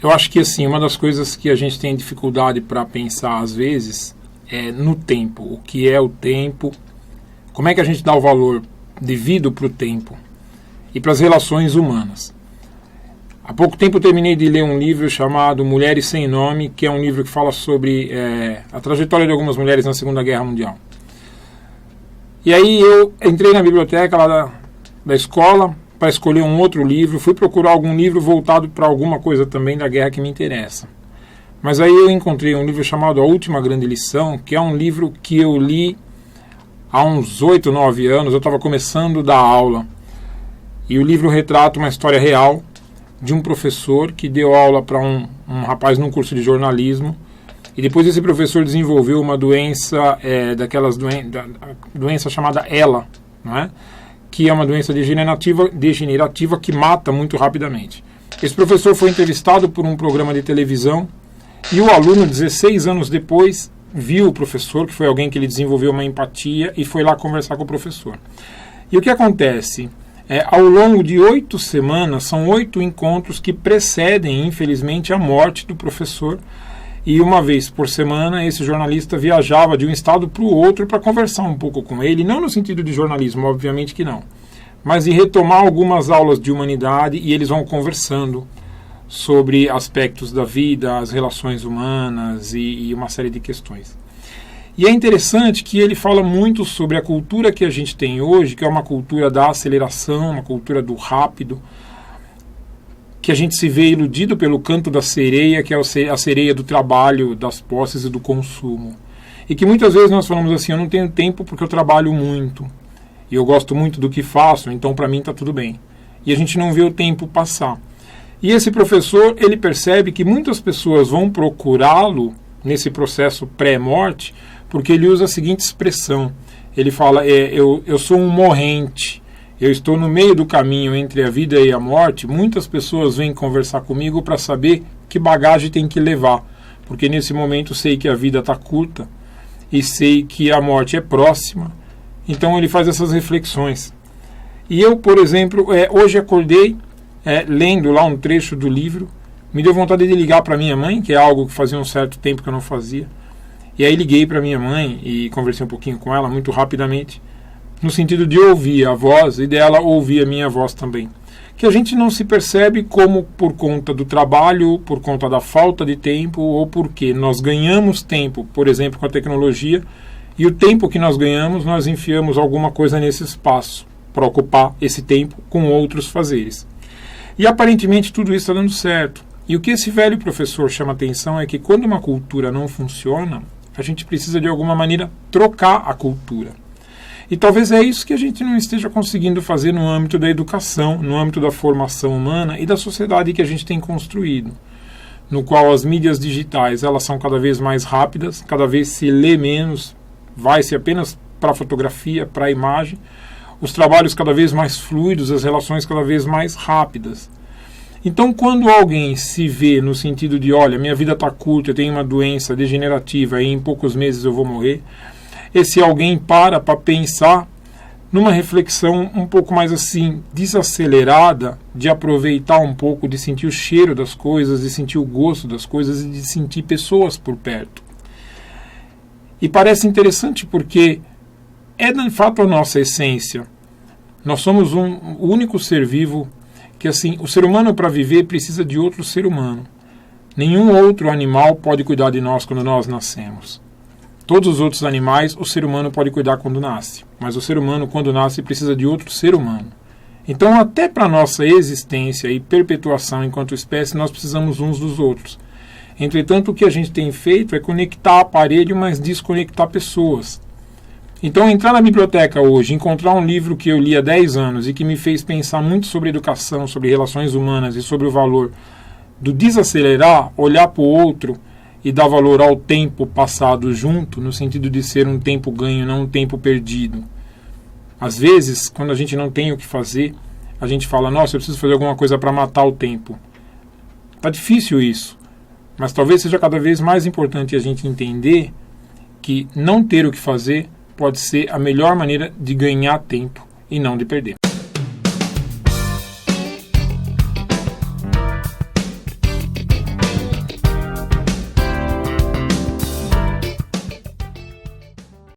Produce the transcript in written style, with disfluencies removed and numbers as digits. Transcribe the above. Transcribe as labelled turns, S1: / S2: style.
S1: Eu acho que assim, uma das coisas que a gente tem dificuldade para pensar às vezes é no tempo. O que é o tempo? Como é que a gente dá o valor devido para o tempo e para as relações humanas? Há pouco tempo eu terminei de ler um livro chamado Mulheres Sem Nome, que é um livro que fala sobre a trajetória de algumas mulheres na Segunda Guerra Mundial. E aí eu entrei na biblioteca lá da escola para escolher um outro livro, fui procurar algum livro voltado para alguma coisa também da guerra que me interessa. Mas aí eu encontrei um livro chamado A Última Grande Lição, que é um livro que eu li há uns 8, 9 anos, eu estava começando a dar aula. E o livro retrata uma história real de um professor que deu aula para um rapaz num curso de jornalismo, e depois esse professor desenvolveu uma doença, doença chamada ELA, não é? Que é uma doença degenerativa que mata muito rapidamente. Esse professor foi entrevistado por um programa de televisão, e o aluno, 16 anos depois, viu o professor, que foi alguém que ele desenvolveu uma empatia, e foi lá conversar com o professor. E o que acontece? Ao longo de 8 semanas, são 8 encontros que precedem, infelizmente, a morte do professor. E uma vez por semana, esse jornalista viajava de um estado para o outro para conversar um pouco com ele, não no sentido de jornalismo, obviamente que não, mas de retomar algumas aulas de humanidade, e eles vão conversando sobre aspectos da vida, as relações humanas e uma série de questões. E é interessante que ele fala muito sobre a cultura que a gente tem hoje, que é uma cultura da aceleração, uma cultura do rápido, que a gente se vê iludido pelo canto da sereia, que é a sereia do trabalho, das posses e do consumo. E que muitas vezes nós falamos assim, eu não tenho tempo porque eu trabalho muito, e eu gosto muito do que faço, então para mim está tudo bem. E a gente não vê o tempo passar. E esse professor, ele percebe que muitas pessoas vão procurá-lo nesse processo pré-morte, porque ele usa a seguinte expressão, ele fala, eu sou um morrente, eu estou no meio do caminho entre a vida e a morte, muitas pessoas vêm conversar comigo para saber que bagagem tem que levar, porque nesse momento sei que a vida está curta e sei que a morte é próxima, então ele faz essas reflexões. E eu, por exemplo, hoje acordei lendo lá um trecho do livro, me deu vontade de ligar para minha mãe, que é algo que fazia um certo tempo que eu não fazia. E aí liguei para minha mãe e conversei um pouquinho com ela, muito rapidamente, no sentido de ouvir a voz e dela ouvir a minha voz também. Que a gente não se percebe como por conta do trabalho, por conta da falta de tempo, ou porque nós ganhamos tempo, por exemplo, com a tecnologia, e o tempo que nós ganhamos, nós enfiamos alguma coisa nesse espaço, para ocupar esse tempo com outros fazeres. E aparentemente tudo isso está dando certo. E o que esse velho professor chama atenção é que quando uma cultura não funciona, a gente precisa de alguma maneira trocar a cultura. E talvez é isso que a gente não esteja conseguindo fazer no âmbito da educação, no âmbito da formação humana e da sociedade que a gente tem construído, no qual as mídias digitais elas são cada vez mais rápidas, cada vez se lê menos, vai-se apenas para a fotografia, para a imagem, os trabalhos cada vez mais fluidos, as relações cada vez mais rápidas. Então, quando alguém se vê no sentido de, olha, minha vida está curta, eu tenho uma doença degenerativa e em poucos meses eu vou morrer, esse alguém para pensar numa reflexão um pouco mais assim, desacelerada, de aproveitar um pouco, de sentir o cheiro das coisas, de sentir o gosto das coisas e de sentir pessoas por perto. E parece interessante porque é de fato a nossa essência. Nós somos o único ser vivo que, assim, o ser humano para viver precisa de outro ser humano. Nenhum outro animal pode cuidar de nós quando nós nascemos. Todos os outros animais, o ser humano pode cuidar quando nasce. Mas o ser humano, quando nasce, precisa de outro ser humano. Então, até para a nossa existência e perpetuação enquanto espécie, nós precisamos uns dos outros. Entretanto, o que a gente tem feito é conectar aparelho, mas desconectar pessoas. Então, entrar na biblioteca hoje, encontrar um livro que eu li há 10 anos e que me fez pensar muito sobre educação, sobre relações humanas e sobre o valor do desacelerar, olhar para o outro e dar valor ao tempo passado junto, no sentido de ser um tempo ganho, não um tempo perdido. Às vezes, quando a gente não tem o que fazer, a gente fala, nossa, eu preciso fazer alguma coisa para matar o tempo. Tá difícil isso, mas talvez seja cada vez mais importante a gente entender que não ter o que fazer pode ser a melhor maneira de ganhar tempo e não de perder.